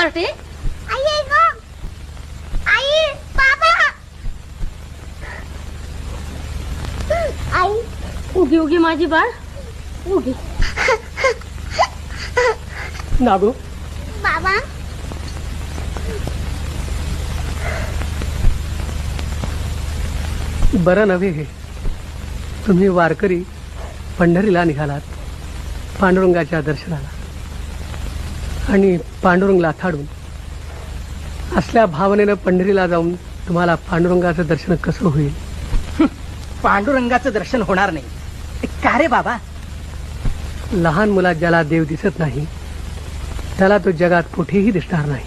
अरे आई ग आई बाबा आई उगी उगी माझी बाळ उगी. नागो बाबा बरं नव्हे हे. तुम्ही वारकरी पंढरीला निघालात पांडुरंगाच्या दर्शनाला आणि पांडुरंगला थाडून असल्या भावनेनं पंढरीला जाऊन तुम्हाला पांडुरंगाचं दर्शन कसं होईल? पांडुरंगाचं दर्शन होणार नाही का रे बाबा? लहान मुलात ज्याला देव दिसत नाही त्याला तो जगात कुठेही दिसणार नाही.